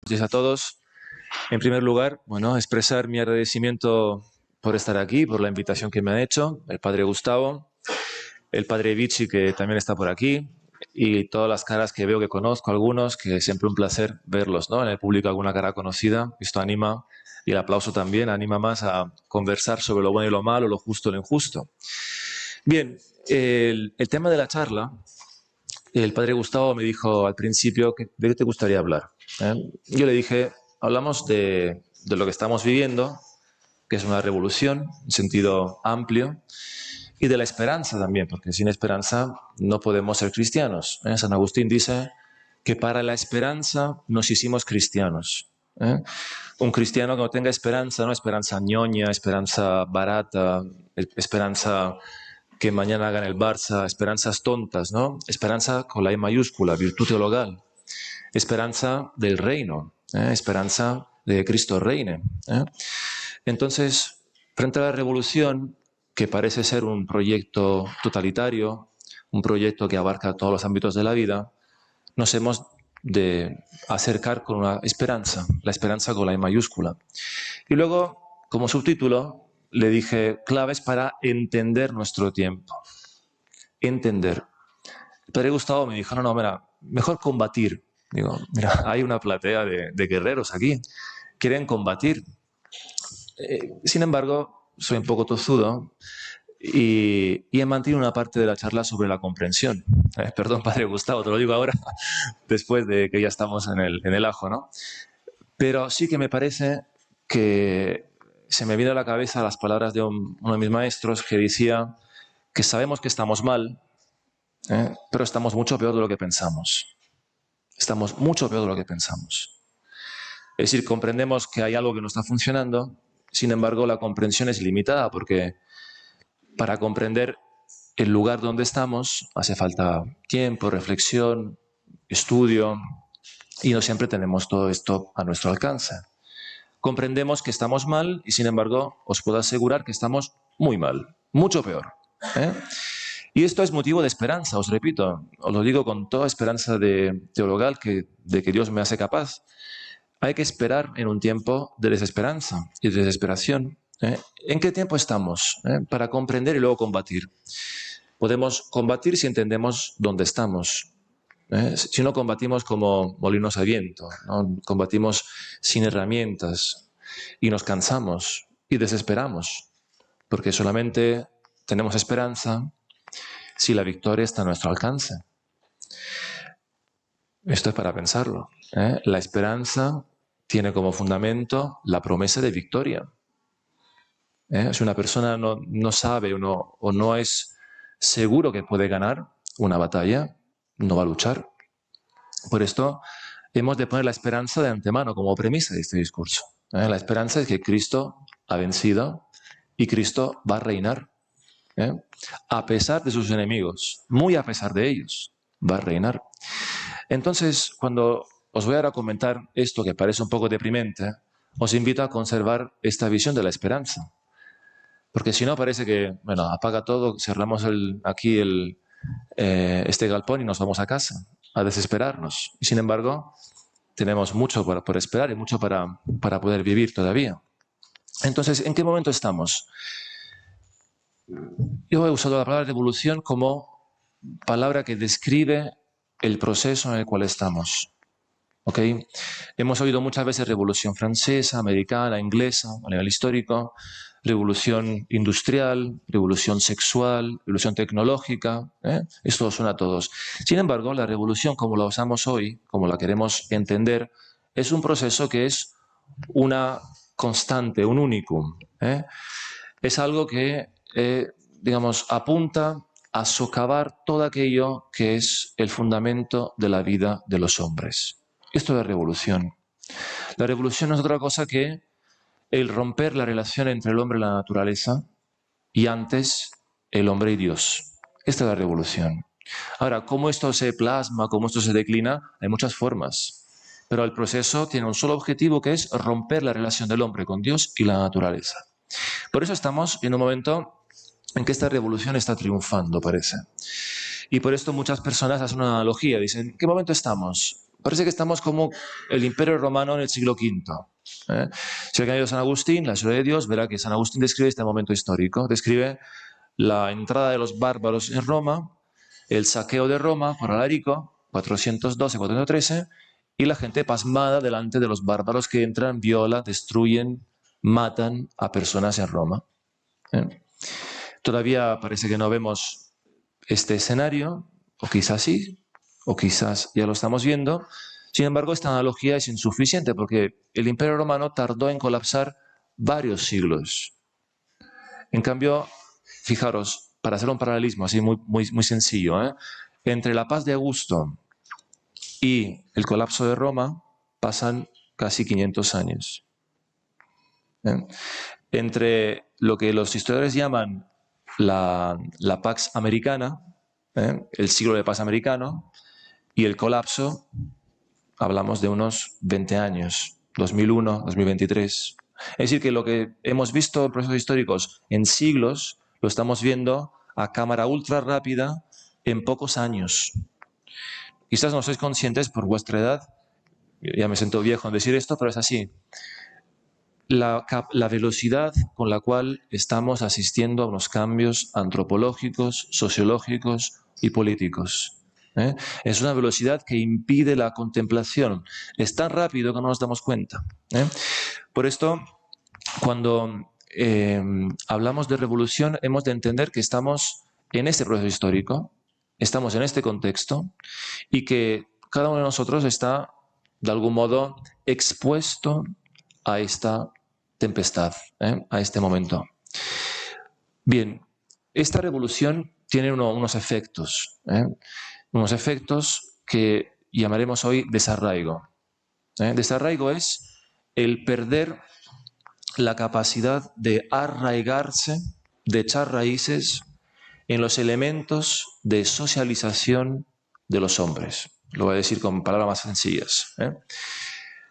noches a todos. En primer lugar, bueno, expresar mi agradecimiento por estar aquí, por la invitación que me han hecho, el padre Gustavo, el padre Vichy, que también está por aquí, y todas las caras que veo que conozco, algunos, que siempre un placer verlos, ¿no? En el público alguna cara conocida, esto anima, y el aplauso también anima más a conversar sobre lo bueno y lo malo, lo justo y lo injusto. Bien, el tema de la charla, el padre Gustavo me dijo al principio, ¿de qué te gustaría hablar? Yo le dije, hablamos de lo que estamos viviendo, que es una revolución en sentido amplio, y de la esperanza también, porque sin esperanza no podemos ser cristianos. San Agustín dice que para la esperanza nos hicimos cristianos. Un cristiano que no tenga esperanza, no esperanza ñoña, esperanza barata, esperanza que mañana hagan el Barça, esperanzas tontas, ¿no? Esperanza con la E mayúscula, virtud teologal. Esperanza del reino, esperanza de que Cristo reine. Entonces, frente a la revolución, que parece ser un proyecto totalitario, un proyecto que abarca todos los ámbitos de la vida, nos hemos de acercar con una esperanza, la esperanza con la E mayúscula. Y luego, como subtítulo, le dije claves para entender nuestro tiempo. Entender. El padre Gustavo me dijo, no, mira, mejor combatir. Digo, mira, hay una platea de guerreros aquí, quieren combatir. Sin embargo, soy un poco tozudo y he mantenido una parte de la charla sobre la comprensión. Perdón, padre Gustavo, te lo digo ahora, después de que ya estamos en el ajo, ¿no? Pero sí que me parece que se me viene a la cabeza las palabras de uno de mis maestros que decía que sabemos que estamos mal, pero estamos mucho peor de lo que pensamos. Estamos mucho peor de lo que pensamos. Es decir, comprendemos que hay algo que no está funcionando, sin embargo, la comprensión es limitada porque para comprender el lugar donde estamos hace falta tiempo, reflexión, estudio, y no siempre tenemos todo esto a nuestro alcance. Comprendemos que estamos mal y, sin embargo, os puedo asegurar que estamos muy mal, mucho peor. Y esto es motivo de esperanza, os repito, os lo digo con toda esperanza teologal de que Dios me hace capaz. Hay que esperar en un tiempo de desesperanza y de desesperación. ¿En qué tiempo estamos? Para comprender y luego combatir. Podemos combatir si entendemos dónde estamos. Si no, combatimos como molinos a viento, ¿no? Combatimos sin herramientas y nos cansamos y desesperamos, porque solamente tenemos esperanza si la victoria está a nuestro alcance. Esto es para pensarlo. La esperanza tiene como fundamento la promesa de victoria. Si una persona no sabe o no es seguro que puede ganar una batalla, no va a luchar. Por esto hemos de poner la esperanza de antemano como premisa de este discurso. La esperanza es que Cristo ha vencido y Cristo va a reinar. A pesar de sus enemigos, muy a pesar de ellos, va a reinar. Entonces, cuando os voy a comentar esto que parece un poco deprimente, os invito a conservar esta visión de la esperanza. Porque si no, parece que, bueno, apaga todo, cerramos aquí este galpón y nos vamos a casa, a desesperarnos. Y sin embargo, tenemos mucho por esperar y mucho para poder vivir todavía. Entonces, ¿en qué momento estamos? Yo he usado la palabra revolución como palabra que describe el proceso en el cual estamos. ¿Okay? Hemos oído muchas veces revolución francesa, americana, inglesa, a nivel histórico, revolución industrial, revolución sexual, revolución tecnológica. Esto suena a todos. Sin embargo, la revolución como la usamos hoy, como la queremos entender, es un proceso que es una constante, un unicum. Es algo que, digamos, apunta a socavar todo aquello que es el fundamento de la vida de los hombres. Esto es la revolución. La revolución no es otra cosa que el romper la relación entre el hombre y la naturaleza y antes el hombre y Dios. Esta es la revolución. Ahora, ¿cómo esto se plasma, cómo esto se declina? Hay muchas formas. Pero el proceso tiene un solo objetivo que es romper la relación del hombre con Dios y la naturaleza. Por eso estamos en un momento en que esta revolución está triunfando, parece. Y por esto muchas personas hacen una analogía. Dicen, ¿en qué momento estamos? Parece que estamos como el Imperio Romano en el siglo V. Si alguien ha ido a San Agustín, la Ciudad de Dios, verá que San Agustín describe este momento histórico. Describe la entrada de los bárbaros en Roma, el saqueo de Roma por Alarico, 412-413, y la gente pasmada delante de los bárbaros que entran, violan, destruyen, matan a personas en Roma. Todavía parece que no vemos este escenario, o quizás sí, o quizás ya lo estamos viendo. Sin embargo, esta analogía es insuficiente porque el Imperio Romano tardó en colapsar varios siglos. En cambio, fijaros, para hacer un paralelismo así muy sencillo, entre la paz de Augusto y el colapso de Roma pasan casi 500 años. Entre lo que los historiadores llaman la Pax Americana, el siglo de paz americano, y el colapso, hablamos de unos 20 años, 2001, 2023. Es decir, que lo que hemos visto en procesos históricos en siglos, lo estamos viendo a cámara ultra rápida en pocos años. Quizás no sois conscientes por vuestra edad, ya me siento viejo en decir esto, pero es así. La velocidad con la cual estamos asistiendo a unos cambios antropológicos, sociológicos y políticos. Es una velocidad que impide la contemplación. Es tan rápido que no nos damos cuenta. Por esto, cuando hablamos de revolución, hemos de entender que estamos en este proceso histórico, estamos en este contexto y que cada uno de nosotros está, de algún modo, expuesto a esta tempestad, a este momento. Bien, esta revolución tiene unos efectos que llamaremos hoy desarraigo. Desarraigo es el perder la capacidad de arraigarse, de echar raíces en los elementos de socialización de los hombres. Lo voy a decir con palabras más sencillas.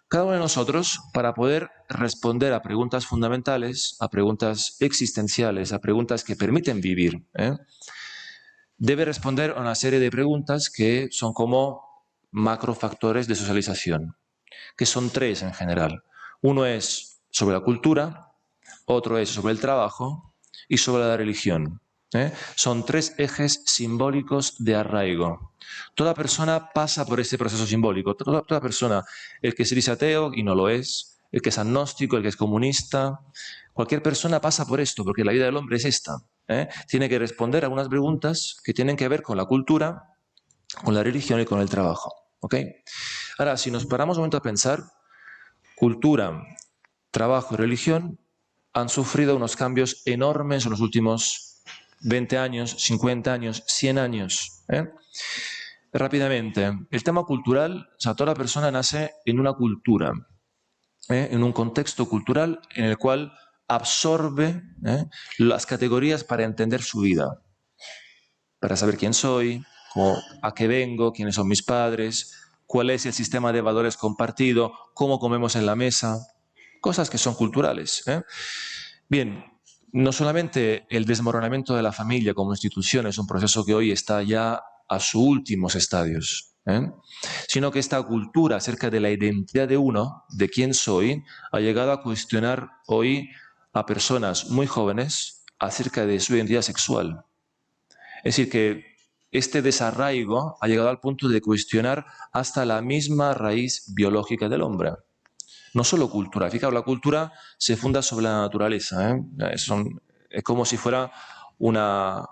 Cada uno de nosotros, para poder responder a preguntas fundamentales, a preguntas existenciales, a preguntas que permiten vivir, debe responder a una serie de preguntas que son como macrofactores de socialización, que son tres en general. Uno es sobre la cultura, otro es sobre el trabajo y sobre la religión. Son tres ejes simbólicos de arraigo. Toda persona pasa por este proceso simbólico. Toda persona, el que se dice ateo y no lo es, el que es agnóstico, el que es comunista, cualquier persona pasa por esto, porque la vida del hombre es esta. Tiene que responder a algunas preguntas que tienen que ver con la cultura, con la religión y con el trabajo. ¿Okay? Ahora, si nos paramos un momento a pensar, cultura, trabajo y religión han sufrido unos cambios enormes en los últimos 20 años, 50 años, 100 años. Rápidamente, el tema cultural, o sea, toda persona nace en una cultura, en un contexto cultural en el cual absorbe las categorías para entender su vida, para saber quién soy, a qué vengo, quiénes son mis padres, cuál es el sistema de valores compartido, cómo comemos en la mesa, cosas que son culturales. Bien, no solamente el desmoronamiento de la familia como institución es un proceso que hoy está ya a sus últimos estadios, sino que esta cultura acerca de la identidad de uno, de quién soy, ha llegado a cuestionar hoy a personas muy jóvenes acerca de su identidad sexual. Es decir, que este desarraigo ha llegado al punto de cuestionar hasta la misma raíz biológica del hombre. No solo cultura. Fijaos, la cultura se funda sobre la naturaleza. Es como si fuera una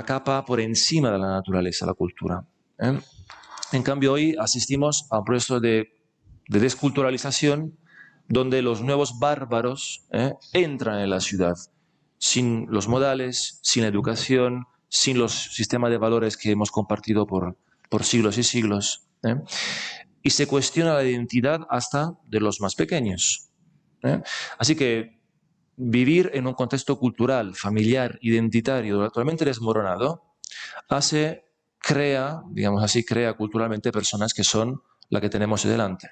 capa por encima de la naturaleza, la cultura. En cambio, hoy asistimos a un proceso de desculturalización donde los nuevos bárbaros entran en la ciudad sin los modales, sin la educación, sin los sistemas de valores que hemos compartido por siglos y siglos. Y se cuestiona la identidad hasta de los más pequeños. Así que vivir en un contexto cultural, familiar, identitario, totalmente desmoronado, crea culturalmente personas que son la que tenemos delante.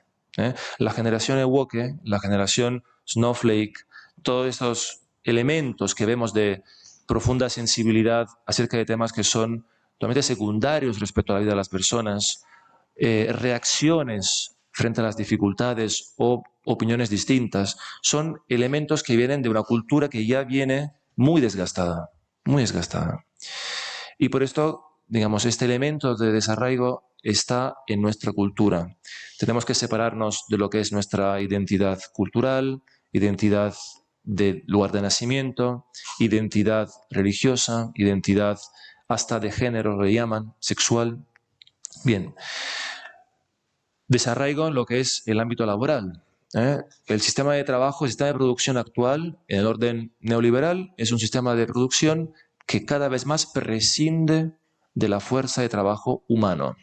La generación Ewoke, la generación Snowflake, todos estos elementos que vemos de profunda sensibilidad acerca de temas que son totalmente secundarios respecto a la vida de las personas, reacciones frente a las dificultades o opiniones distintas, son elementos que vienen de una cultura que ya viene muy desgastada, muy desgastada. Y por esto, digamos, este elemento de desarraigo está en nuestra cultura. Tenemos que separarnos de lo que es nuestra identidad cultural, identidad de lugar de nacimiento, identidad religiosa, identidad hasta de género, le llaman, sexual. Bien, desarraigo en lo que es el ámbito laboral. El sistema de trabajo, el sistema de producción actual, en el orden neoliberal, es un sistema de producción que cada vez más prescinde de la fuerza de trabajo humano.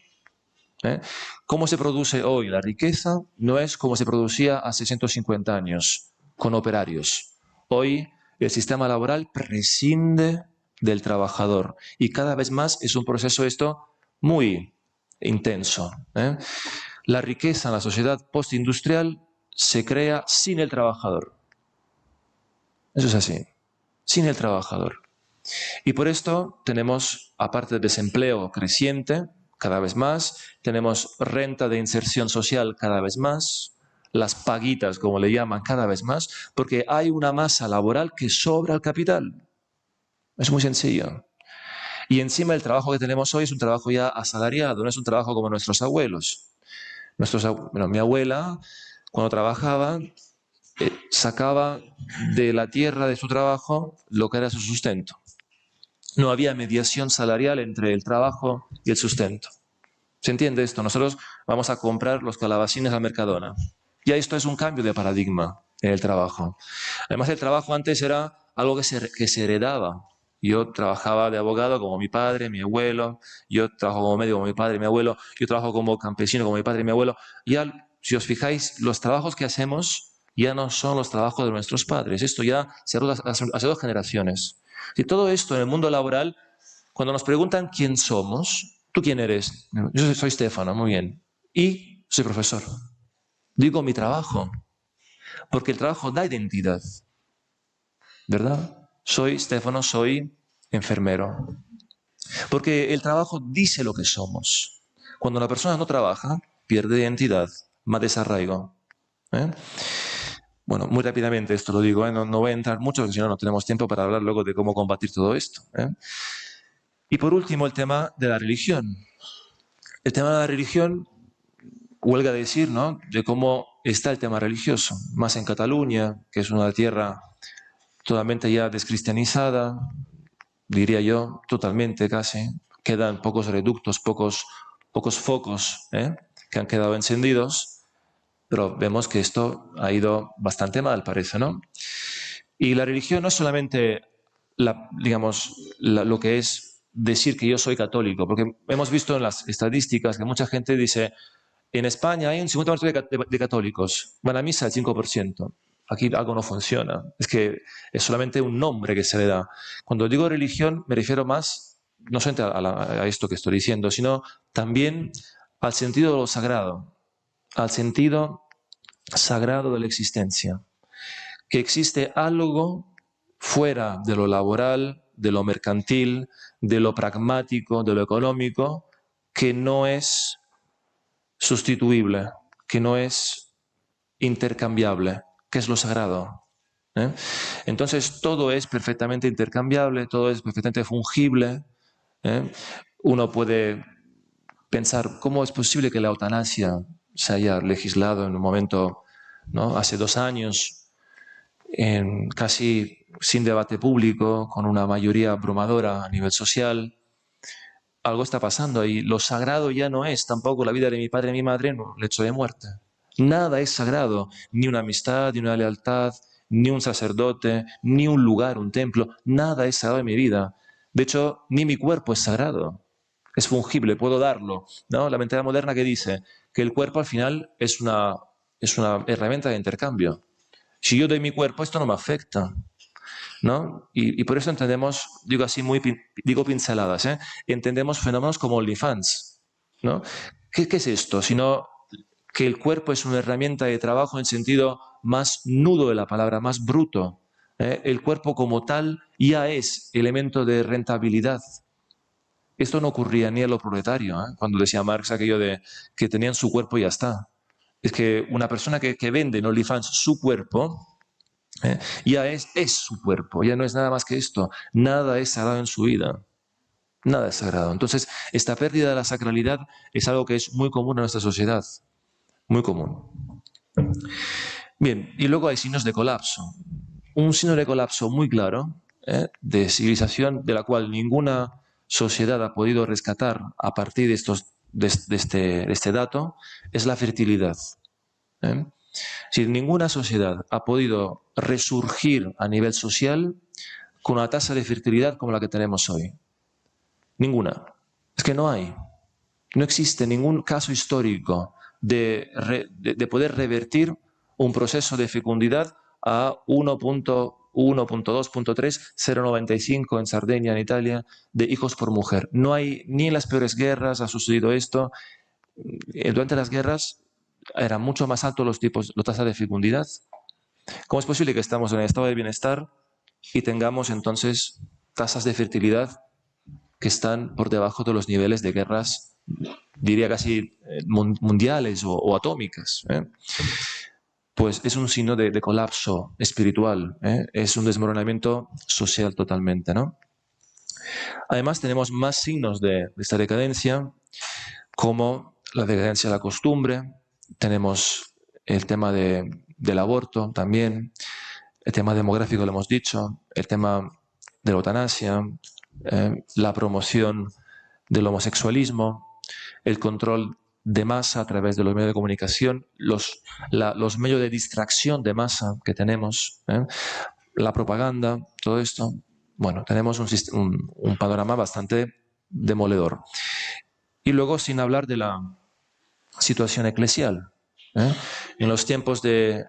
¿Cómo se produce hoy la riqueza? No es como se producía hace 150 años, con operarios. Hoy el sistema laboral prescinde del trabajador y cada vez más es un proceso esto muy intenso. La riqueza en la sociedad postindustrial se crea sin el trabajador. Eso es así, sin el trabajador. Y por esto tenemos, aparte de desempleo creciente, cada vez más, tenemos renta de inserción social cada vez más, las paguitas, como le llaman, cada vez más, porque hay una masa laboral que sobra al capital. Es muy sencillo. Y encima el trabajo que tenemos hoy es un trabajo ya asalariado, no es un trabajo como nuestros abuelos. Mi abuela, cuando trabajaba, sacaba de la tierra de su trabajo lo que era su sustento. No había mediación salarial entre el trabajo y el sustento. ¿Se entiende esto? Nosotros vamos a comprar los calabacines al Mercadona. Ya esto es un cambio de paradigma en el trabajo. Además, el trabajo antes era algo que se heredaba. Yo trabajaba de abogado como mi padre, mi abuelo. Yo trabajo como médico como mi padre, mi abuelo. Yo trabajo como campesino como mi padre y mi abuelo. Ya, si os fijáis, los trabajos que hacemos ya no son los trabajos de nuestros padres. Esto ya se ha hace 2 generaciones. Y todo esto en el mundo laboral, cuando nos preguntan quién somos, ¿tú quién eres? Yo soy Stefano, muy bien. Y soy profesor. Digo mi trabajo, porque el trabajo da identidad, ¿verdad? Soy Stefano, soy enfermero. Porque el trabajo dice lo que somos. Cuando la persona no trabaja, pierde identidad, más desarraigo. Bueno, muy rápidamente esto lo digo, no voy a entrar mucho, porque si no, no tenemos tiempo para hablar luego de cómo combatir todo esto. Y por último, el tema de la religión. El tema de la religión, huelga decir, ¿no?, de cómo está el tema religioso. Más en Cataluña, que es una tierra totalmente ya descristianizada, diría yo, totalmente casi. Quedan pocos reductos, pocos focos que han quedado encendidos, pero vemos que esto ha ido bastante mal, parece, ¿no? Y la religión no es solamente, lo que es decir que yo soy católico, porque hemos visto en las estadísticas que mucha gente dice, en España hay un 50% de católicos, van a misa el 5%. Aquí algo no funciona. Es que es solamente un nombre que se le da. Cuando digo religión me refiero más, no solamente a esto que estoy diciendo, sino también al sentido de lo sagrado, al sentido sagrado de la existencia. Que existe algo fuera de lo laboral, de lo mercantil, de lo pragmático, de lo económico, que no es sustituible, que no es intercambiable, que es lo sagrado. Entonces todo es perfectamente intercambiable, todo es perfectamente fungible. Uno puede pensar cómo es posible que la eutanasia se haya legislado en un momento, ¿no?, hace 2 años, casi sin debate público, con una mayoría abrumadora a nivel social. Algo está pasando y lo sagrado ya no es tampoco la vida de mi padre y mi madre en un lecho de muerte. Nada es sagrado, ni una amistad, ni una lealtad, ni un sacerdote, ni un lugar, un templo. Nada es sagrado en mi vida. De hecho, ni mi cuerpo es sagrado. Es fungible, puedo darlo, ¿no? La mentalidad moderna que dice que el cuerpo al final es una herramienta de intercambio. Si yo doy mi cuerpo, esto no me afecta, ¿no? Y por eso entendemos, digo así, digo pinceladas, entendemos fenómenos como OnlyFans, ¿no? ¿Qué es esto? Sino que el cuerpo es una herramienta de trabajo en sentido más nudo de la palabra, más bruto. El cuerpo como tal ya es elemento de rentabilidad. Esto no ocurría ni en lo proletario, cuando decía Marx aquello de que tenían su cuerpo y ya está. Es que una persona que vende en OnlyFans su cuerpo, ya es su cuerpo, ya no es nada más que esto. Nada es sagrado en su vida. Nada es sagrado. Entonces, esta pérdida de la sacralidad es algo que es muy común en nuestra sociedad. Muy común. Bien, y luego hay signos de colapso. Un signo de colapso muy claro, de civilización de la cual ninguna sociedad ha podido rescatar a partir de este dato, es la fertilidad. Si ninguna sociedad ha podido resurgir a nivel social con una tasa de fertilidad como la que tenemos hoy. Ninguna. Es que no hay. No existe ningún caso histórico de poder revertir un proceso de fecundidad a 1.1.2.3, 0,95 en Sardeña, en Italia, de hijos por mujer. No hay, ni en las peores guerras ha sucedido esto. Durante las guerras eran mucho más altos la tasa de fecundidad. ¿Cómo es posible que estamos en el estado de bienestar y tengamos entonces tasas de fertilidad que están por debajo de los niveles de guerras, diría casi mundiales o atómicas? Pues es un signo de colapso espiritual, es un desmoronamiento social totalmente, ¿no? Además tenemos más signos de esta decadencia, como la decadencia de la costumbre, tenemos el tema del aborto también, el tema demográfico lo hemos dicho, el tema de la eutanasia, la promoción del homosexualismo, el control de masa a través de los medios de comunicación, los medios de distracción de masa que tenemos, la propaganda, todo esto. Bueno, tenemos un panorama bastante demoledor. Y luego, sin hablar de la situación eclesial. En los tiempos de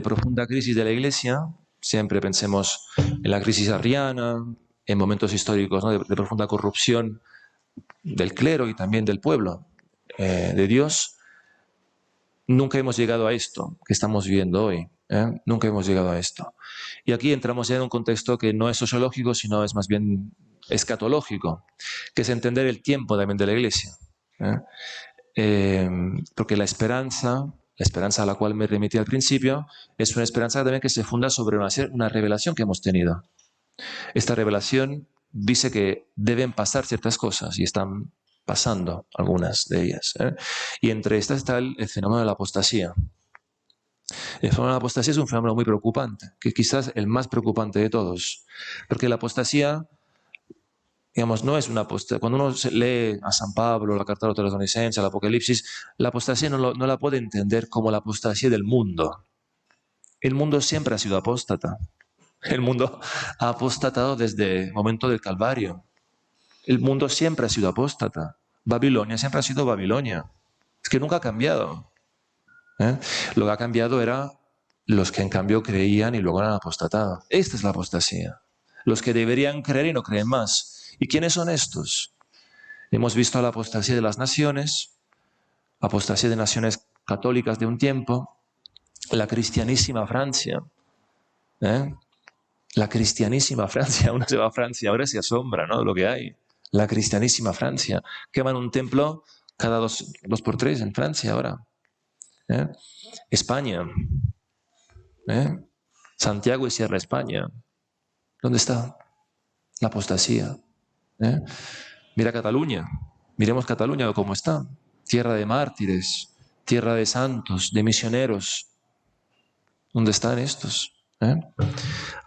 profunda crisis de la Iglesia, siempre pensemos en la crisis arriana, en momentos históricos, ¿no?, de profunda corrupción del clero y también del pueblo de Dios. Nunca hemos llegado a esto que estamos viviendo hoy. Nunca hemos llegado a esto. Y aquí entramos ya en un contexto que no es sociológico, sino es más bien escatológico, que es entender el tiempo también de la Iglesia. Porque la esperanza a la cual me remití al principio, es una esperanza también que se funda sobre una revelación que hemos tenido. Esta revelación dice que deben pasar ciertas cosas y están pasando algunas de ellas. Y entre estas está el fenómeno de la apostasía. El fenómeno de la apostasía es un fenómeno muy preocupante, que quizás el más preocupante de todos, porque la apostasía, digamos, no es una apostasía. Cuando uno lee a San Pablo, la carta a los Tesalonicenses, el Apocalipsis, la apostasía no la puede entender como la apostasía del mundo. El mundo siempre ha sido apóstata. El mundo ha apostatado desde el momento del Calvario. El mundo siempre ha sido apóstata. Babilonia siempre ha sido Babilonia. Es que nunca ha cambiado. Lo que ha cambiado era los que en cambio creían y luego han apostatado. Esta es la apostasía. Los que deberían creer y no creen más. ¿Y quiénes son estos? Hemos visto la apostasía de las naciones, apostasía de naciones católicas de un tiempo, la cristianísima Francia. La cristianísima Francia, uno se va a Francia ahora y se asombra, ¿no?, de lo que hay. La cristianísima Francia. Queman un templo cada dos por tres en Francia ahora. España. Santiago y Sierra España. ¿Dónde está la apostasía? Mira Cataluña. Miremos Cataluña cómo está. Tierra de mártires, tierra de santos, de misioneros. ¿Dónde están estos?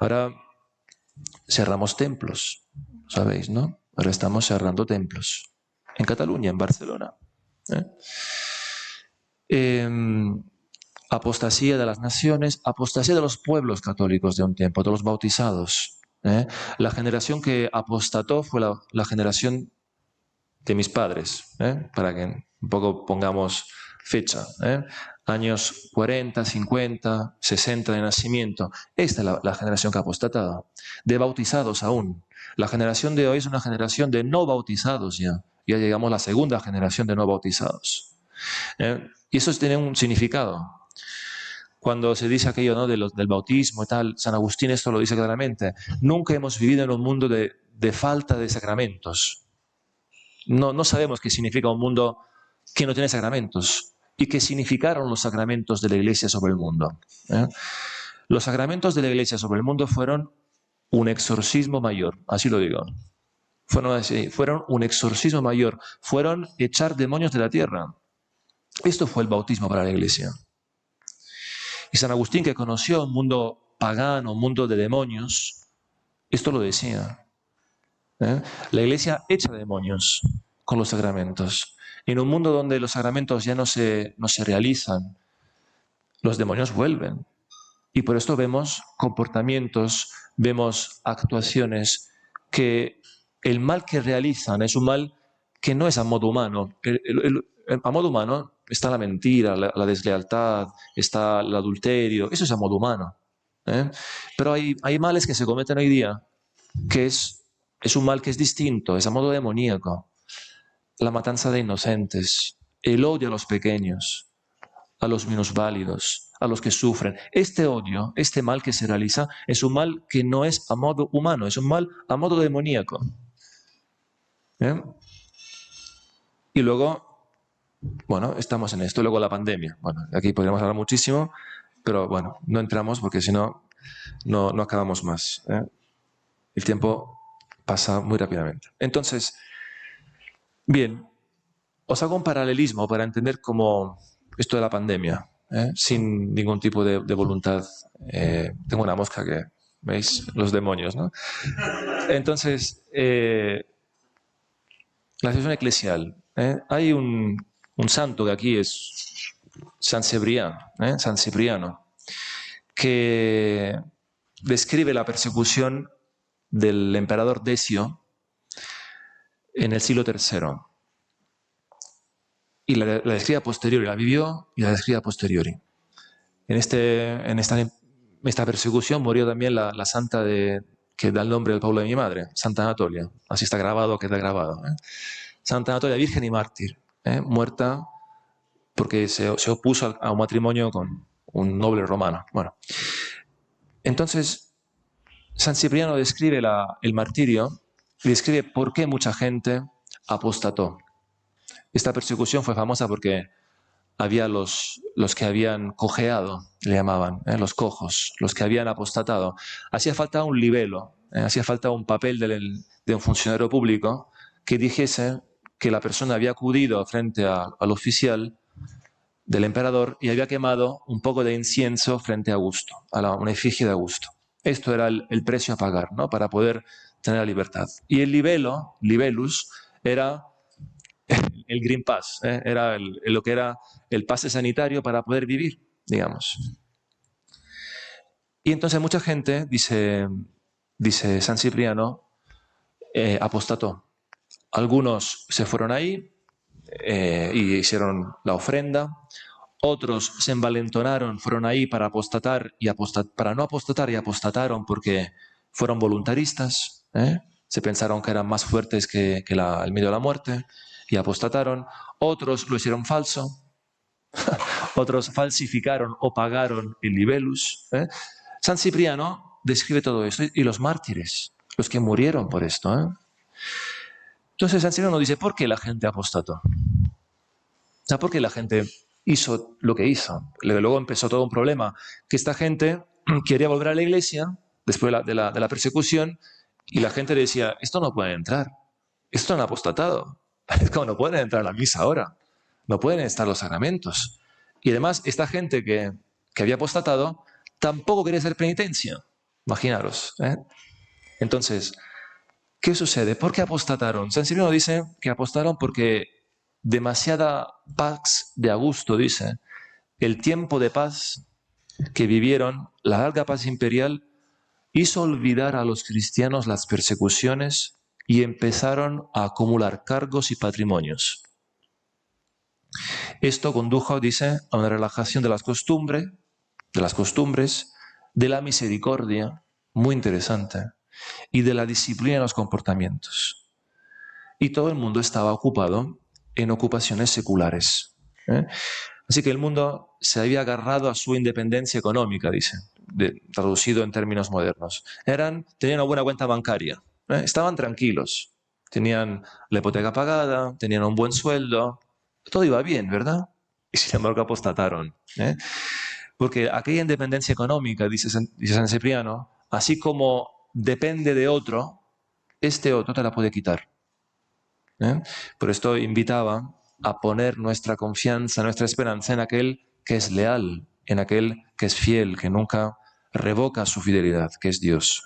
Ahora cerramos templos, ¿sabéis, no? Ahora estamos cerrando templos. En Cataluña, en Barcelona. Apostasía de las naciones, apostasía de los pueblos católicos de un tiempo, de los bautizados. La generación que apostató fue la generación de mis padres, para que un poco pongamos fecha. Años 40, 50, 60 de nacimiento. Esta es la generación que ha apostatado. De bautizados aún. La generación de hoy es una generación de no bautizados ya. Ya llegamos a la segunda generación de no bautizados. Y eso tiene un significado. Cuando se dice aquello, ¿no?, del bautismo y tal, San Agustín esto lo dice claramente. Nunca hemos vivido en un mundo de falta de sacramentos. no sabemos qué significa un mundo que no tiene sacramentos y qué significaron los sacramentos de la Iglesia sobre el mundo. Los sacramentos de la Iglesia sobre el mundo fueron un exorcismo mayor, así lo digo. Fueron un exorcismo mayor, fueron echar demonios de la tierra. Esto fue el bautismo para la Iglesia. Y San Agustín, que conoció un mundo pagano, un mundo de demonios, esto lo decía. La Iglesia echa demonios con los sacramentos. En un mundo donde los sacramentos ya no se realizan, los demonios vuelven. Y por esto vemos comportamientos, vemos actuaciones que el mal que realizan es un mal que no es a modo humano. A modo humano está la mentira, la deslealtad, está el adulterio, eso es a modo humano. Pero hay males que se cometen hoy día que es un mal que es distinto, es a modo demoníaco. La matanza de inocentes, el odio a los pequeños, a los minusválidos, a los que sufren. Este odio, este mal que se realiza, es un mal que no es a modo humano, es un mal a modo demoníaco. Y luego, bueno, estamos en esto. Luego la pandemia. Bueno, aquí podríamos hablar muchísimo, pero bueno, no entramos porque si no, no acabamos más. El tiempo pasa muy rápidamente. Entonces, bien, os hago un paralelismo para entender cómo esto de la pandemia, sin ningún tipo de voluntad. Tengo una mosca que, ¿veis? Los demonios, ¿no? Entonces, la situación eclesial. Hay un santo que aquí es San Cipriano, que describe la persecución del emperador Decio en el siglo III. Y la describe a posteriori, la vivió y la describe a posteriori. En esta persecución murió también la santa que da el nombre del pueblo de mi madre, Santa Anatolia. Así está grabado, queda grabado. Santa Anatolia, virgen y mártir, muerta porque se opuso a un matrimonio con un noble romano. Bueno, entonces, San Cipriano describe el martirio y describe por qué mucha gente apostató. Esta persecución fue famosa porque había los que habían cojeado, le llamaban, los cojos, los que habían apostatado. Hacía falta un libelo, hacía falta un papel de un funcionario público que dijese que la persona había acudido frente al oficial del emperador y había quemado un poco de incienso frente a Augusto, una efigie de Augusto. Esto era el precio a pagar, ¿no?, para poder tener la libertad. Y el libellus, era el Green Pass, era lo que era el pase sanitario para poder vivir, digamos. Y entonces mucha gente, dice San Cipriano, apostató. Algunos se fueron ahí y hicieron la ofrenda. Otros se envalentonaron, fueron ahí para apostatar para no apostatar y apostataron porque fueron voluntaristas. Se pensaron que eran más fuertes que el miedo a la muerte y apostataron. Otros lo hicieron falso. Otros falsificaron o pagaron el libellus. San Cipriano describe todo esto y los mártires, los que murieron por esto. Entonces San Cipriano dice, ¿por qué la gente apostató? O sea, ¿por qué la gente hizo lo que hizo? Luego empezó todo un problema, que esta gente quería volver a la iglesia después de la persecución y la gente decía, esto no puede entrar, esto han apostatado, es como no pueden entrar a la misa ahora, no pueden estar los sacramentos. Y además, esta gente que había apostatado tampoco quería hacer penitencia, imaginaros. Entonces, ¿qué sucede? ¿Por qué apostataron? San Cipriano dice que apostaron porque demasiada paz de Augusto, dice, el tiempo de paz que vivieron, la larga paz imperial, hizo olvidar a los cristianos las persecuciones y empezaron a acumular cargos y patrimonios. Esto condujo, dice, a una relajación de las costumbres, de la misericordia, muy interesante, y de la disciplina en los comportamientos. Y todo el mundo estaba ocupado en ocupaciones seculares. Así que el mundo se había agarrado a su independencia económica, dice, traducido en términos modernos. Tenían una buena cuenta bancaria, estaban tranquilos. Tenían la hipoteca pagada, tenían un buen sueldo, todo iba bien, ¿verdad? Y sin embargo apostataron. Porque aquella independencia económica, dice San Cipriano, así como depende de otro, este otro te la puede quitar. Por esto invitaba a poner nuestra confianza, nuestra esperanza en aquel que es leal, en aquel que es fiel, que nunca revoca su fidelidad, que es Dios.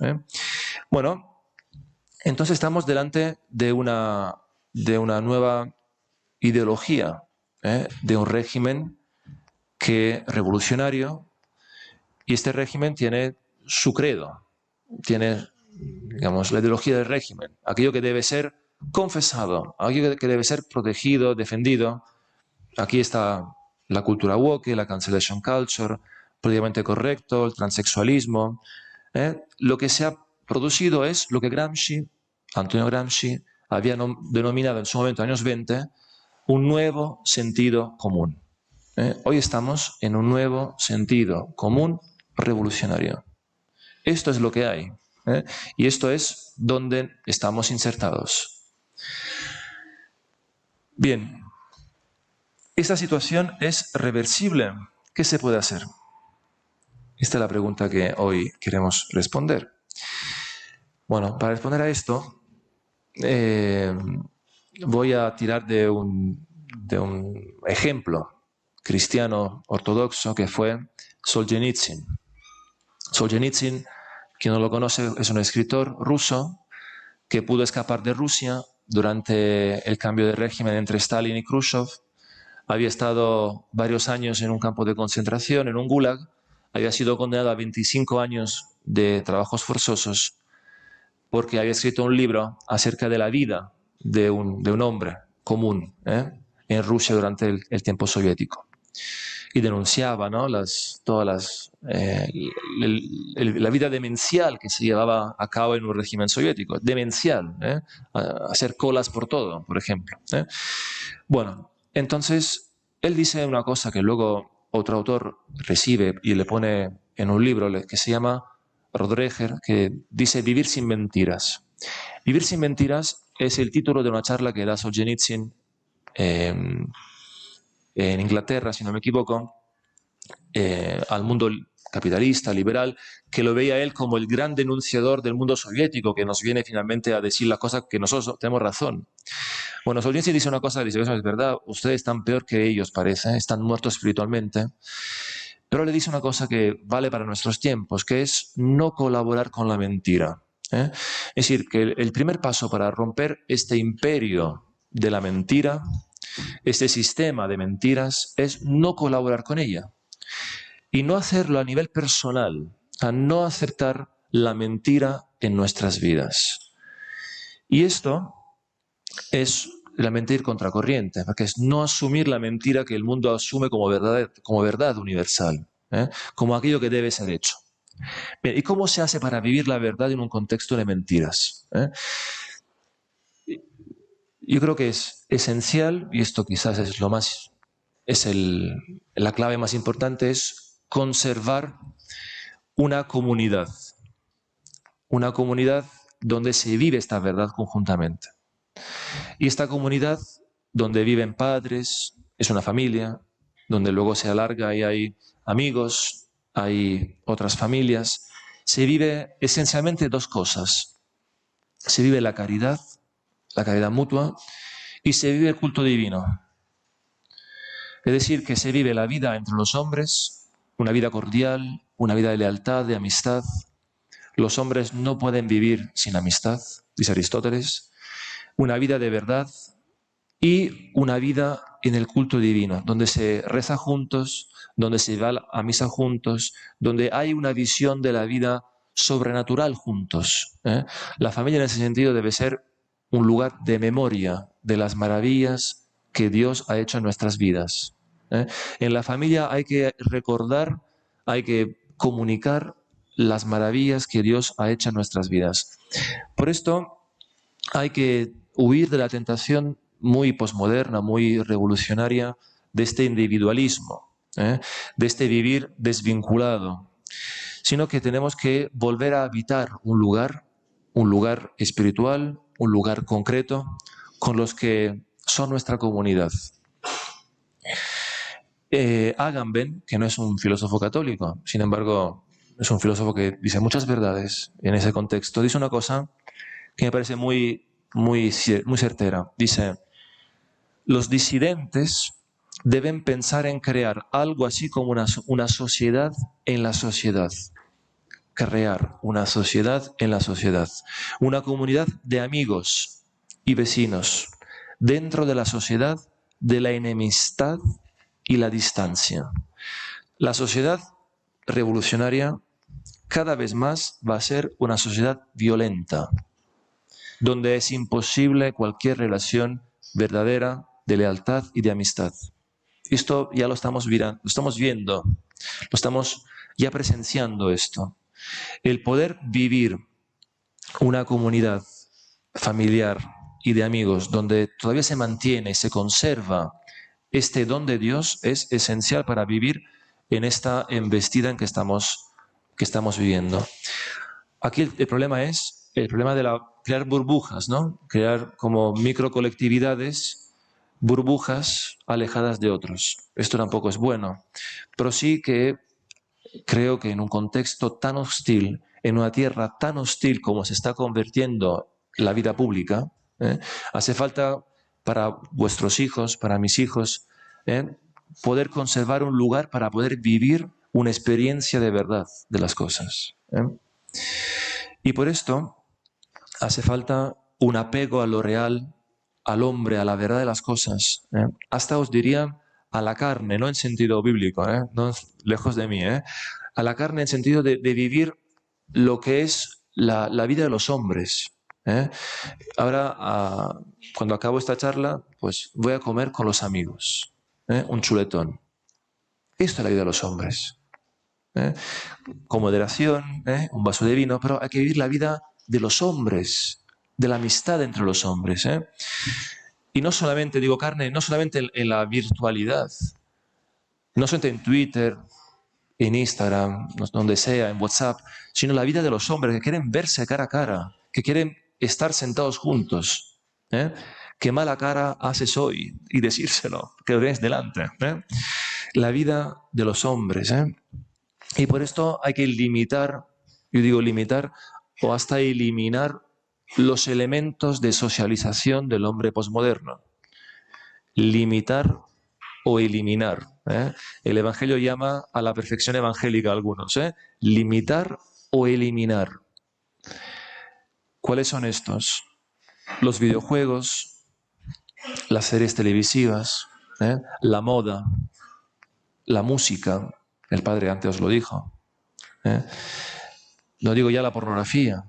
Bueno, entonces estamos delante de una nueva ideología, de un régimen revolucionario, y este régimen tiene su credo, tiene, digamos, la ideología del régimen, aquello que debe ser confesado, aquello que debe ser protegido, defendido. Aquí está la cultura woke, la cancellation culture, políticamente correcto, el transexualismo. Lo que se ha producido es lo que Antonio Gramsci, había denominado en su momento, años 20, un nuevo sentido común. Hoy estamos en un nuevo sentido común revolucionario. Esto es lo que hay. Y esto es donde estamos insertados. Bien, esta situación es reversible. ¿Qué se puede hacer? Esta es la pregunta que hoy queremos responder. Bueno, para responder a esto, voy a tirar de un ejemplo cristiano ortodoxo que fue Solzhenitsyn. Solzhenitsyn, quien no lo conoce, es un escritor ruso que pudo escapar de Rusia durante el cambio de régimen entre Stalin y Khrushchev. Había estado varios años en un campo de concentración, en un gulag. Había sido condenado a 25 años de trabajos forzosos porque había escrito un libro acerca de la vida de un hombre común en Rusia durante el tiempo soviético. Y denunciaba, ¿no?, la vida demencial que se llevaba a cabo en un régimen soviético. Demencial, hacer colas por todo, por ejemplo. Bueno, entonces él dice una cosa que luego otro autor recibe y le pone en un libro que se llama Roderer, que dice vivir sin mentiras. Vivir sin mentiras es el título de una charla que da Solzhenitsyn en Inglaterra, si no me equivoco, al mundo capitalista, liberal, que lo veía él como el gran denunciador del mundo soviético, que nos viene finalmente a decir las cosas que nosotros tenemos razón. Bueno, Solzhenitsyn dice una cosa, dice, eso es verdad, ustedes están peor que ellos, parece, están muertos espiritualmente, pero le dice una cosa que vale para nuestros tiempos, que es no colaborar con la mentira. Es decir, que el primer paso para romper este imperio de la mentira, este sistema de mentiras, es no colaborar con ella. Y no hacerlo a nivel personal, a no aceptar la mentira en nuestras vidas. Y esto es realmente ir contracorriente, porque es no asumir la mentira que el mundo asume como verdad universal, como aquello que debe ser hecho. Bien, ¿y cómo se hace para vivir la verdad en un contexto de mentiras? Yo creo que es esencial, y esto quizás es la clave más importante, es conservar una comunidad donde se vive esta verdad conjuntamente. Y esta comunidad donde viven padres, es una familia, donde luego se alarga y hay amigos, hay otras familias, se vive esencialmente dos cosas. Se vive la caridad mutua, y se vive el culto divino. Es decir, que se vive la vida entre los hombres, una vida cordial, una vida de lealtad, de amistad. Los hombres no pueden vivir sin amistad, dice Aristóteles. Una vida de verdad y una vida en el culto divino, donde se reza juntos, donde se va a misa juntos, donde hay una visión de la vida sobrenatural juntos. La familia en ese sentido debe ser un lugar de memoria de las maravillas que Dios ha hecho en nuestras vidas. En la familia hay que recordar, hay que comunicar las maravillas que Dios ha hecho en nuestras vidas. Por esto hay que huir de la tentación muy posmoderna, muy revolucionaria de este individualismo, de este vivir desvinculado, sino que tenemos que volver a habitar un lugar espiritual, un lugar concreto, con los que son nuestra comunidad. Agamben, que no es un filósofo católico, sin embargo, es un filósofo que dice muchas verdades en ese contexto. Dice una cosa que me parece muy certera. Dice, los disidentes deben pensar en crear algo así como una sociedad en la sociedad. Crear una sociedad en la sociedad. Una comunidad de amigos y vecinos dentro de la sociedad de la enemistad y la distancia. La sociedad revolucionaria cada vez más va a ser una sociedad violenta, donde es imposible cualquier relación verdadera de lealtad y de amistad. Esto ya lo estamos viendo, lo estamos ya presenciando esto. El poder vivir una comunidad familiar y de amigos donde todavía se mantiene y se conserva este don de Dios es esencial para vivir en esta embestida en que estamos viviendo. Aquí el problema es el problema de crear burbujas, ¿no? Crear como microcolectividades, burbujas alejadas de otros. Esto tampoco es bueno, pero sí que creo que en un contexto tan hostil, en una tierra tan hostil como se está convirtiendo la vida pública, hace falta para vuestros hijos, para mis hijos, poder conservar un lugar para poder vivir una experiencia de verdad de las cosas. Y por esto hace falta un apego a lo real, al hombre, a la verdad de las cosas. Hasta os diría a la carne, no en sentido bíblico, no lejos de mí, a la carne en sentido de vivir lo que es la vida de los hombres. Ahora, cuando acabo esta charla, pues voy a comer con los amigos, un chuletón. Esto es la vida de los hombres. Con moderación, un vaso de vino, pero hay que vivir la vida de los hombres, de la amistad entre los hombres. Y no solamente, digo carne, no solamente en la virtualidad, no solamente en Twitter, en Instagram, donde sea, en WhatsApp, sino la vida de los hombres que quieren verse cara a cara, que quieren estar sentados juntos. Qué mala cara haces hoy y decírselo, que lo tienes delante. La vida de los hombres. Y por esto hay que limitar, yo digo limitar, o hasta eliminar los elementos de socialización del hombre posmoderno. Limitar o eliminar. El Evangelio llama a la perfección evangélica a algunos. Limitar o eliminar. ¿Cuáles son estos? Los videojuegos, las series televisivas, la moda, la música. El Padre antes os lo dijo. No digo ya la pornografía.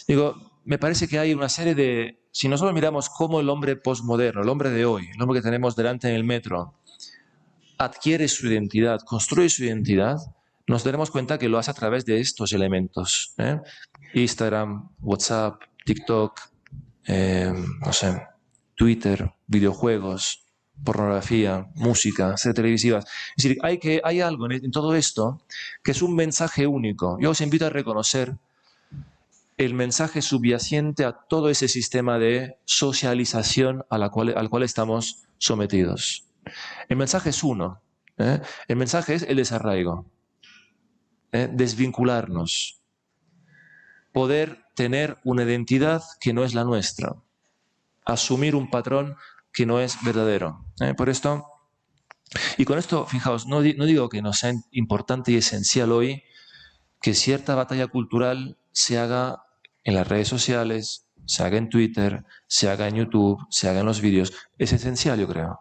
Digo, me parece que hay una serie de... Si nosotros miramos cómo el hombre posmoderno, el hombre de hoy, el hombre que tenemos delante en el metro, adquiere su identidad, construye su identidad, nos daremos cuenta que lo hace a través de estos elementos. Instagram, WhatsApp, TikTok, no sé, Twitter, videojuegos, pornografía, música, series televisivas. Es decir, hay algo en todo esto que es un mensaje único. Yo os invito a reconocer el mensaje subyacente a todo ese sistema de socialización al cual estamos sometidos. El mensaje es uno. El mensaje es el desarraigo. Desvincularnos. Poder tener una identidad que no es la nuestra. Asumir un patrón que no es verdadero. Por esto, y con esto, fijaos, no digo que no sea importante y esencial hoy que cierta batalla cultural se haga en las redes sociales, se haga en Twitter, se haga en YouTube, se haga en los vídeos. Es esencial, yo creo.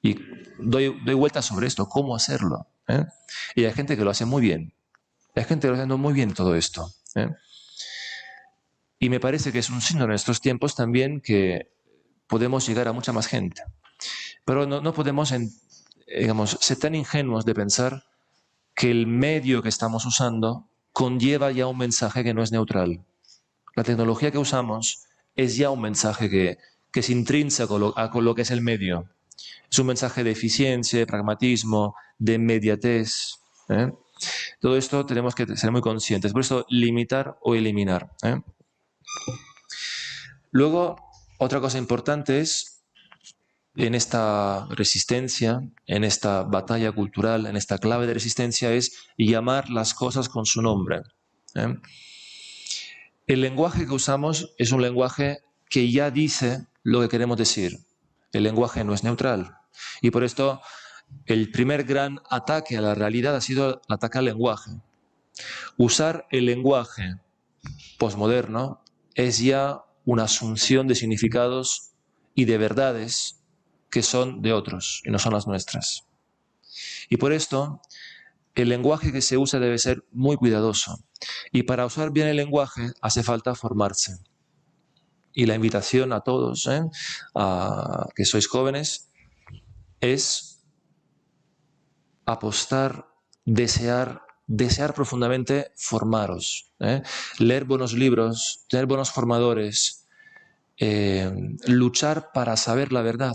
Y doy vueltas sobre esto, cómo hacerlo. Y hay gente que lo hace muy bien. Hay gente que lo está haciendo muy bien todo esto. Y me parece que es un signo en estos tiempos también que podemos llegar a mucha más gente. Pero no podemos, digamos, ser tan ingenuos de pensar que el medio que estamos usando conlleva ya un mensaje que no es neutral. La tecnología que usamos es ya un mensaje que es intrínseco a lo que es el medio. Es un mensaje de eficiencia, de pragmatismo, de inmediatez. Todo esto tenemos que ser muy conscientes. Por eso, limitar o eliminar. Luego, otra cosa importante es, en esta resistencia, en esta batalla cultural, en esta clave de resistencia, es llamar las cosas con su nombre. El lenguaje que usamos es un lenguaje que ya dice lo que queremos decir. El lenguaje no es neutral. Y por esto, el primer gran ataque a la realidad ha sido el ataque al lenguaje. Usar el lenguaje posmoderno es ya una asunción de significados y de verdades que son de otros y no son las nuestras. Y por esto, el lenguaje que se usa debe ser muy cuidadoso. Y para usar bien el lenguaje hace falta formarse. Y la invitación a todos, a que sois jóvenes, es apostar, desear profundamente formaros. Leer buenos libros, tener buenos formadores, luchar para saber la verdad.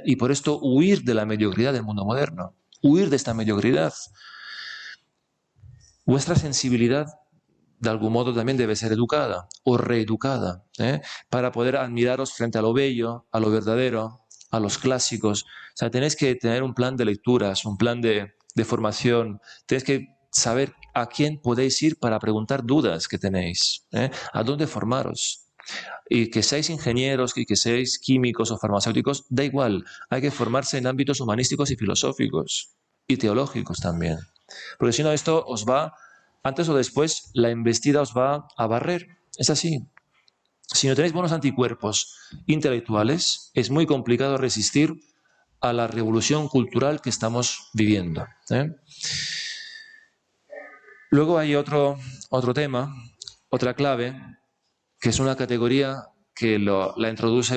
Y por esto huir de la mediocridad del mundo moderno. Huir de esta mediocridad. Vuestra sensibilidad, de algún modo, también debe ser educada o reeducada, para poder admiraros frente a lo bello, a lo verdadero, a los clásicos. O sea, tenéis que tener un plan de lecturas, un plan de formación. Tenéis que saber a quién podéis ir para preguntar dudas que tenéis, a dónde formaros. Y que seáis ingenieros, y que seáis químicos o farmacéuticos, da igual. Hay que formarse en ámbitos humanísticos y filosóficos y teológicos también. Porque si no, esto os va, antes o después, la embestida os va a barrer. Es así. Si no tenéis buenos anticuerpos intelectuales, es muy complicado resistir a la revolución cultural que estamos viviendo. Luego hay otro tema, otra clave, que es una categoría que la introduce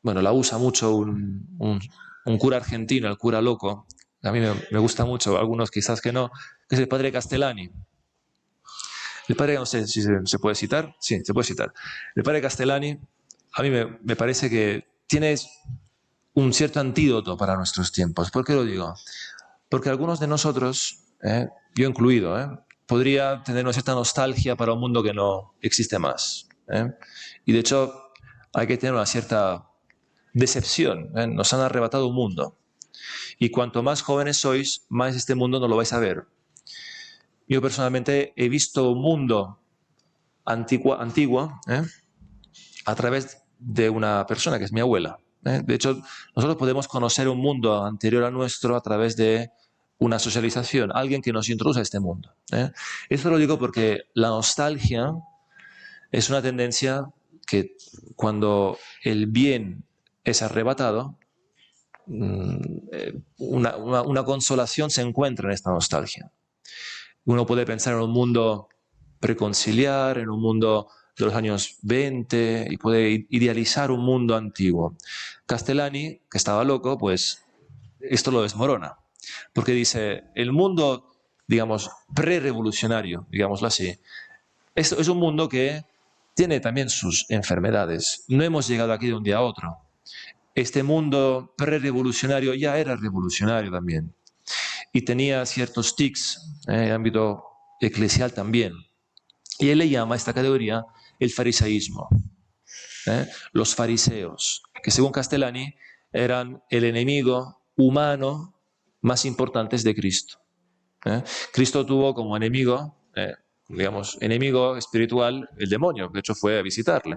la usa mucho un cura argentino, el cura loco. A mí me gusta mucho, algunos quizás que no, que es el padre Castellani. El padre, no sé si se puede citar. Sí, se puede citar. El padre Castellani, a mí me parece que tiene un cierto antídoto para nuestros tiempos. ¿Por qué lo digo? Porque algunos de nosotros, yo incluido, podría tener una cierta nostalgia para un mundo que no existe más. Y de hecho, hay que tener una cierta decepción. Nos han arrebatado un mundo. Y cuanto más jóvenes sois, más este mundo no lo vais a ver. Yo personalmente he visto un mundo antiguo a través de una persona que es mi abuela. De hecho, nosotros podemos conocer un mundo anterior a nuestro a través de una socialización, alguien que nos introduce a este mundo. Esto lo digo porque la nostalgia es una tendencia que cuando el bien es arrebatado, una consolación se encuentra en esta nostalgia. Uno puede pensar en un mundo preconciliar, en un mundo de los años 20 y puede idealizar un mundo antiguo. Castellani, que estaba loco, pues esto lo desmorona, porque dice, el mundo, digamos, pre-revolucionario, digámoslo así, esto es un mundo que tiene también sus enfermedades. No hemos llegado aquí de un día a otro. Este mundo pre-revolucionario ya era revolucionario también. Y tenía ciertos tics en el ámbito eclesial también. Y él le llama a esta categoría el farisaísmo. Los fariseos, que según Castellani eran el enemigo humano más importante de Cristo. Cristo tuvo como enemigo, digamos, enemigo espiritual el demonio, de hecho fue a visitarle.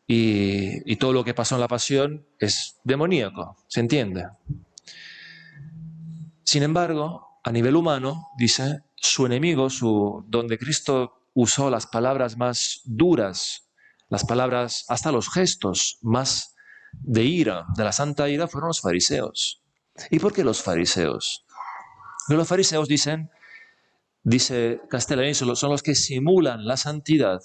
Y todo lo que pasó en la pasión es demoníaco, se entiende. Sin embargo, a nivel humano, dice, su enemigo, donde Cristo usó las palabras más duras, las palabras, hasta los gestos más de ira, de la santa ira, fueron los fariseos. ¿Y por qué los fariseos? Porque los fariseos dicen, dice Castellani, son los que simulan la santidad,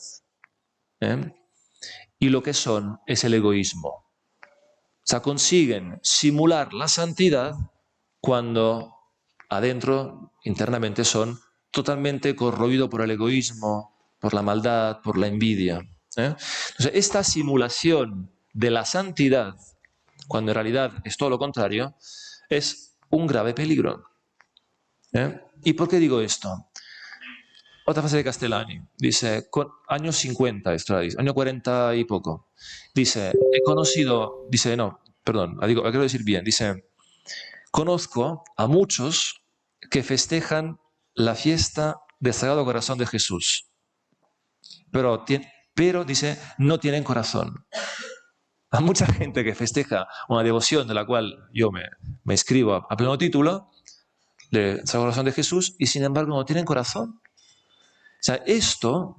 y lo que son es el egoísmo. O sea, consiguen simular la santidad cuando adentro, internamente, son totalmente corroídos por el egoísmo, por la maldad, por la envidia. Entonces, esta simulación de la santidad, cuando en realidad es todo lo contrario, es un grave peligro. ¿Y por qué digo esto? otra frase de Castellani. Dice, años 50, esto dice, año 40 y poco. Dice, he conocido, dice, no, perdón, quiero decir bien, dice, conozco a muchos que festejan la fiesta del Sagrado Corazón de Jesús, pero dice, no tienen corazón. A mucha gente que festeja una devoción de la cual yo me inscribo a pleno título, del Sagrado Corazón de Jesús, y sin embargo no tienen corazón. O sea, esto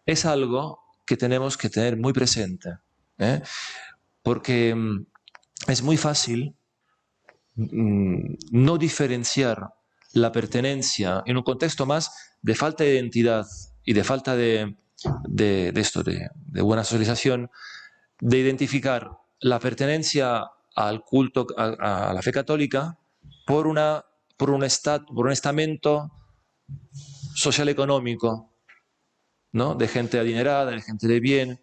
es algo que tenemos que tener muy presente, ¿eh? Porque es muy fácil no diferenciar la pertenencia en un contexto más de falta de identidad y de falta de buena socialización, de identificar la pertenencia al culto, a la fe católica, por un estamento social-económico, ¿no? De gente adinerada, de gente de bien.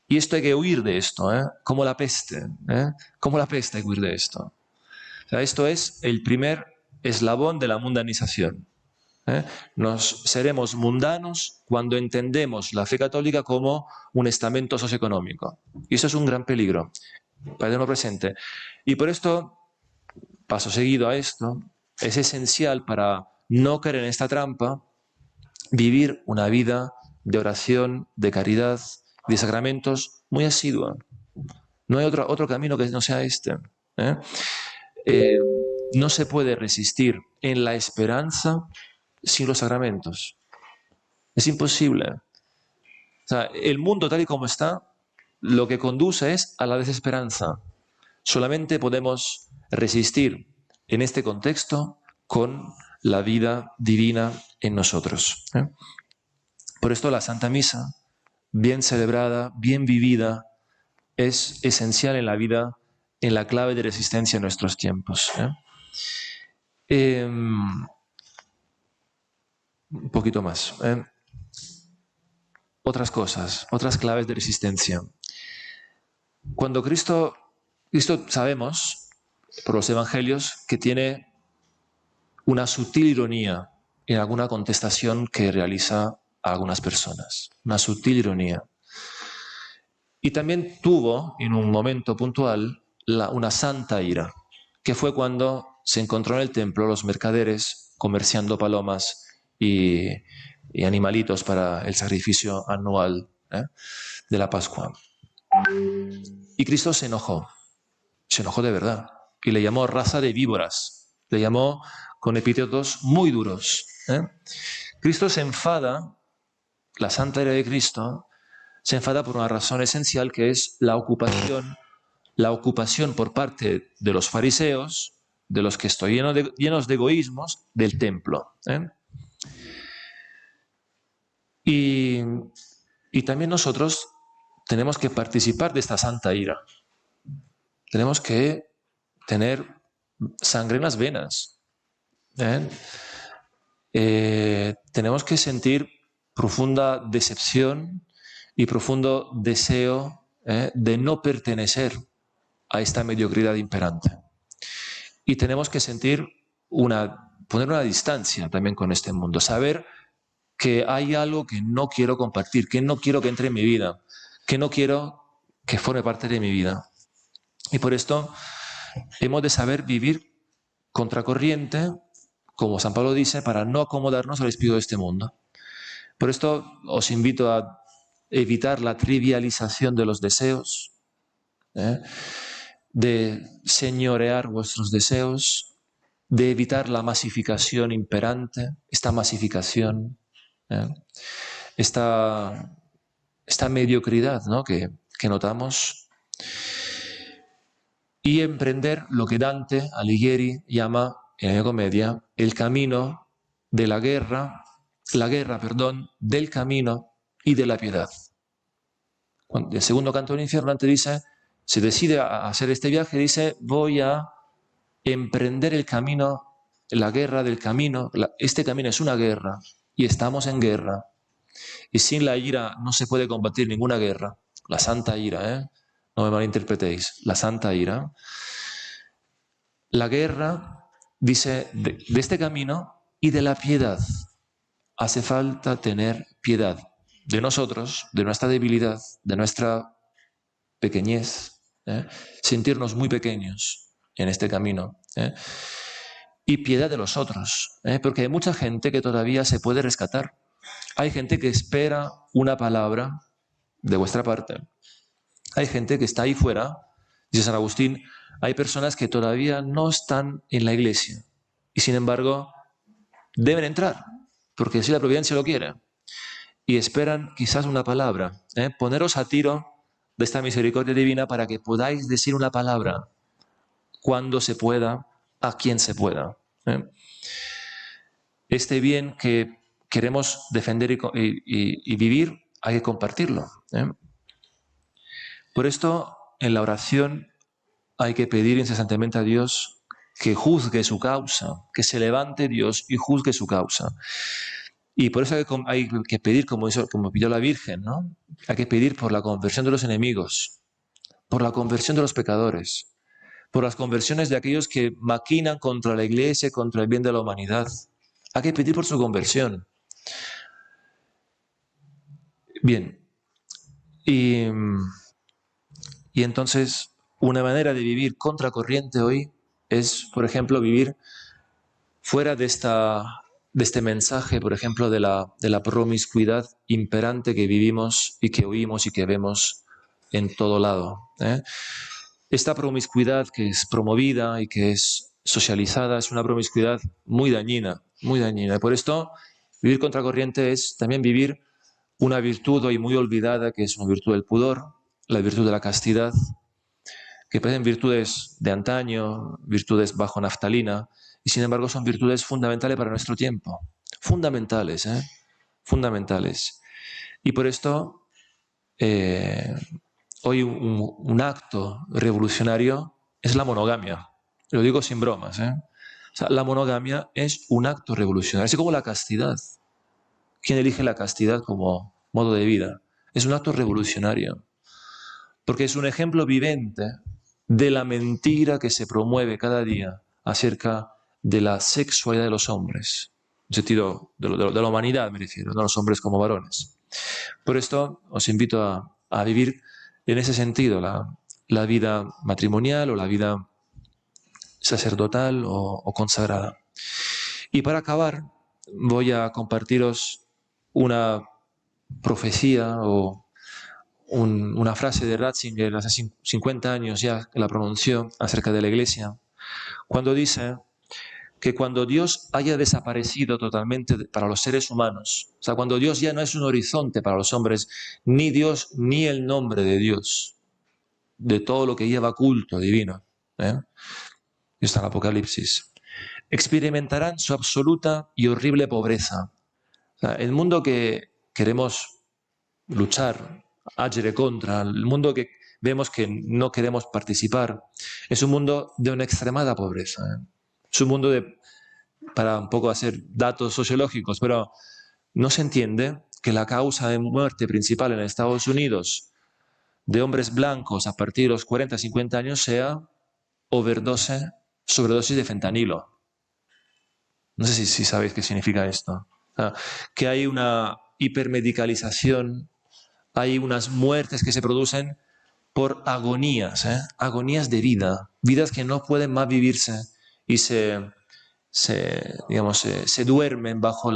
Y esto hay que huir de esto, ¿eh? Como la peste, ¿eh? Como la peste hay que huir de esto. O sea, esto es el primer eslabón de la mundanización, ¿eh? Nos seremos mundanos cuando entendemos la fe católica como un estamento socioeconómico. Y eso es un gran peligro para tenerlo presente. Y por esto, paso seguido a esto, es esencial para no caer en esta trampa, vivir una vida de oración, de caridad, de sacramentos muy asidua. No hay otro camino que no sea este, ¿eh? No se puede resistir en la esperanza sin los sacramentos. Es imposible. O sea, el mundo tal y como está, lo que conduce es a la desesperanza. Solamente podemos resistir en este contexto con la vida divina en nosotros, ¿eh? Por esto la Santa Misa, bien celebrada, bien vivida, es esencial en la vida, en la clave de resistencia en nuestros tiempos, ¿eh? Un poquito más, ¿eh? Otras cosas, otras claves de resistencia. Cuando Cristo sabemos, por los evangelios, que tiene una sutil ironía en alguna contestación que realiza a algunas personas. Una sutil ironía. Y también tuvo, en un momento puntual, una santa ira, que fue cuando se encontró en el templo los mercaderes comerciando palomas y animalitos para el sacrificio anual, ¿eh?, de la Pascua. Y Cristo se enojó de verdad, y le llamó raza de víboras, le llamó con epítetos muy duros, ¿eh? Cristo se enfada, la santa ira de Cristo se enfada por una razón esencial, que es la ocupación por parte de los fariseos, de los que estoy llenos de egoísmos, del templo, ¿eh? Y también nosotros tenemos que participar de esta santa ira. Tenemos que tener sangre en las venas, ¿eh? Tenemos que sentir profunda decepción y profundo deseo, de no pertenecer a esta mediocridad imperante. Y tenemos que poner una distancia también con este mundo, saber que hay algo que no quiero compartir, que no quiero que entre en mi vida, que no quiero que forme parte de mi vida. Y por esto hemos de saber vivir contracorriente, como San Pablo dice, para no acomodarnos al espíritu de este mundo. Por esto os invito a evitar la trivialización de los deseos, de señorear vuestros deseos, de evitar la masificación imperante, esta masificación, esta mediocridad, ¿no?, que notamos, y emprender lo que Dante Alighieri llama, en la Comedia, el camino de la guerra, del camino y de la piedad. Cuando el segundo canto del infierno, Dante dice, se decide a hacer este viaje, dice, voy a emprender el camino, la guerra del camino. Este camino es una guerra y estamos en guerra. Y sin la ira no se puede combatir ninguna guerra. La santa ira, ¿eh? No me malinterpretéis. La santa ira. La guerra, dice, de este camino y de la piedad. hace falta tener piedad de nosotros, de nuestra debilidad, de nuestra pequeñez, sentirnos muy pequeños en este camino, y piedad de los otros, porque hay mucha gente que todavía se puede rescatar. Hay gente que espera una palabra de vuestra parte. Hay gente que está ahí fuera, dice San Agustín, hay personas que todavía no están en la iglesia y sin embargo deben entrar, porque así la providencia lo quiere. Y esperan quizás una palabra. Poneros a tiro de esta misericordia divina para que podáis decir una palabra cuando se pueda, a quien se pueda. Este bien que queremos defender y vivir, hay que compartirlo. Por esto, en la oración hay que pedir incesantemente a Dios que juzgue su causa, que se levante Dios y juzgue su causa. Y por eso hay que pedir, como pidió la Virgen, ¿no? Hay que pedir por la conversión de los enemigos, por la conversión de los pecadores, por las conversiones de aquellos que maquinan contra la Iglesia, contra el bien de la humanidad. Hay que pedir por su conversión. Bien. Y entonces, una manera de vivir contracorriente hoy es, por ejemplo, vivir fuera de este mensaje, por ejemplo, de la promiscuidad imperante que vivimos y que oímos y que vemos en todo lado. Esta promiscuidad que es promovida y que es socializada es una promiscuidad muy dañina, muy dañina. Por esto, vivir contracorriente es también vivir una virtud hoy muy olvidada, que es una virtud del pudor, la virtud de la castidad, que parecen virtudes de antaño, virtudes bajo naftalina, y sin embargo son virtudes fundamentales para nuestro tiempo. Fundamentales, fundamentales. Y por esto, hoy un acto revolucionario es la monogamia. Lo digo sin bromas. O sea, la monogamia es un acto revolucionario, así como la castidad. ¿Quién elige la castidad como modo de vida? Es un acto revolucionario, porque es un ejemplo vivente de la mentira que se promueve cada día acerca de la sexualidad de los hombres, en sentido de la humanidad, me refiero, no los hombres como varones. Por esto os invito a vivir en ese sentido la vida matrimonial o la vida sacerdotal o consagrada. Y para acabar, voy a compartiros una profecía o una frase de Ratzinger hace 50 años ya que la pronunció acerca de la Iglesia, cuando dice que cuando Dios haya desaparecido totalmente para los seres humanos, o sea, cuando Dios ya no es un horizonte para los hombres, ni Dios ni el nombre de Dios, de todo lo que lleva culto divino, y está en Apocalipsis, experimentarán su absoluta y horrible pobreza. O sea, el mundo que queremos luchar, agire contra, el mundo que vemos que no queremos participar, es un mundo de una extremada pobreza. Es un mundo para un poco hacer datos sociológicos, pero no se entiende que la causa de muerte principal en Estados Unidos de hombres blancos a partir de los 40, 50 años sea sobredosis de fentanilo. No sé si sabéis qué significa esto. Que hay una hipermedicalización, hay unas muertes que se producen por agonías, agonías de vida, vidas que no pueden más vivirse y se duermen bajo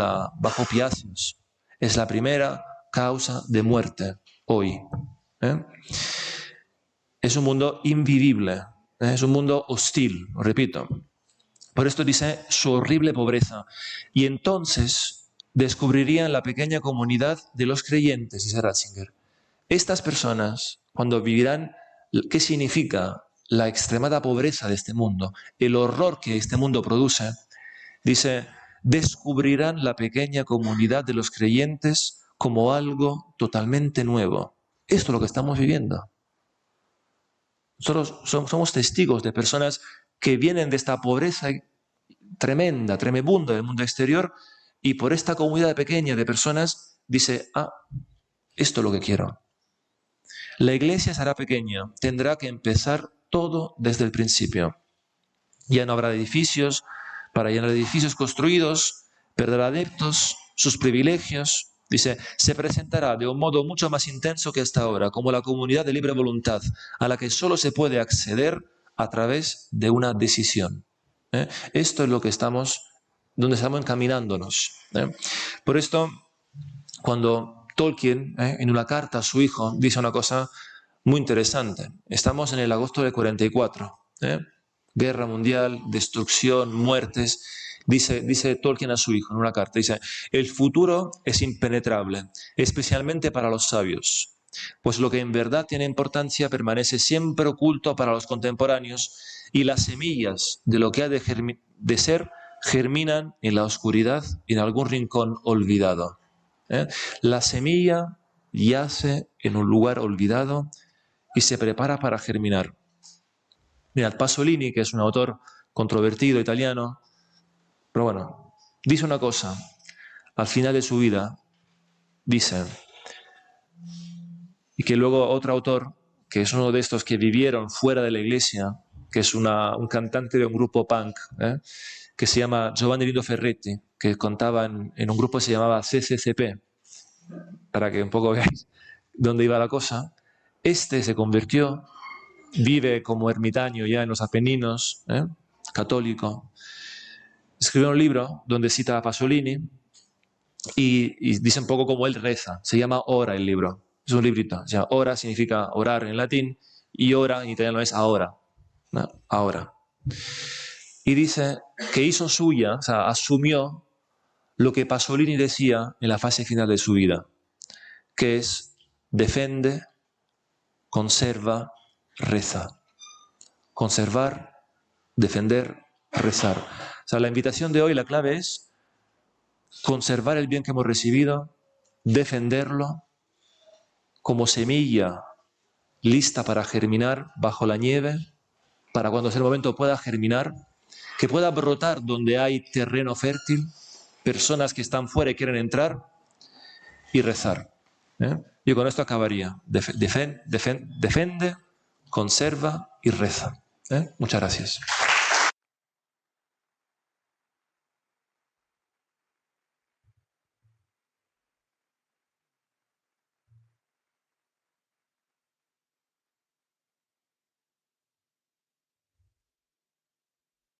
opiáceos. Es la primera causa de muerte hoy. Es un mundo invivible, es un mundo hostil, lo repito. Por esto dice su horrible pobreza. Y entonces descubrirían la pequeña comunidad de los creyentes, dice Ratzinger. Estas personas, cuando vivirán qué significa la extremada pobreza de este mundo, el horror que este mundo produce, dice, descubrirán la pequeña comunidad de los creyentes como algo totalmente nuevo. Esto es lo que estamos viviendo. Nosotros somos testigos de personas que vienen de esta pobreza tremenda, tremebunda del mundo exterior, y por esta comunidad pequeña de personas dice, esto es lo que quiero. La iglesia será pequeña, tendrá que empezar todo desde el principio. Ya no habrá edificios, para llenar edificios construidos, perderá adeptos, sus privilegios, dice, se presentará de un modo mucho más intenso que hasta ahora, como la comunidad de libre voluntad, a la que solo se puede acceder a través de una decisión. Esto es lo que donde estamos encaminándonos. Por esto, cuando Tolkien, en una carta a su hijo, dice una cosa muy interesante. Estamos en el agosto del 44. Guerra mundial, destrucción, muertes. Dice Tolkien a su hijo en una carta, dice, el futuro es impenetrable, especialmente para los sabios, pues lo que en verdad tiene importancia permanece siempre oculto para los contemporáneos y las semillas de lo que ha de ser germinan en la oscuridad y en algún rincón olvidado. La semilla yace en un lugar olvidado y se prepara para germinar. Mirad, Pasolini, que es un autor controvertido italiano, pero bueno, dice una cosa, al final de su vida, dice, y que luego otro autor, que es uno de estos que vivieron fuera de la iglesia, que es un cantante de un grupo punk, que se llama Giovanni Lindo Ferretti, que contaba en un grupo que se llamaba CCCP, para que un poco veáis dónde iba la cosa. Este se convirtió, vive como ermitaño ya en los Apeninos, católico. Escribió un libro donde cita a Pasolini y dice un poco cómo él reza. Se llama Ora el libro. Es un librito. O sea, ora significa orar en latín y ora en italiano es ahora. ¿No? Ahora. Y dice que hizo suya, o sea, asumió lo que Pasolini decía en la fase final de su vida, que es defende, conserva, reza. Conservar, defender, rezar. O sea, la invitación de hoy, la clave es conservar el bien que hemos recibido, defenderlo como semilla lista para germinar bajo la nieve, para cuando sea el momento pueda germinar, que pueda brotar donde hay terreno fértil, personas que están fuera y quieren entrar, y rezar. Yo con esto acabaría. Defende, conserva y reza. Muchas gracias.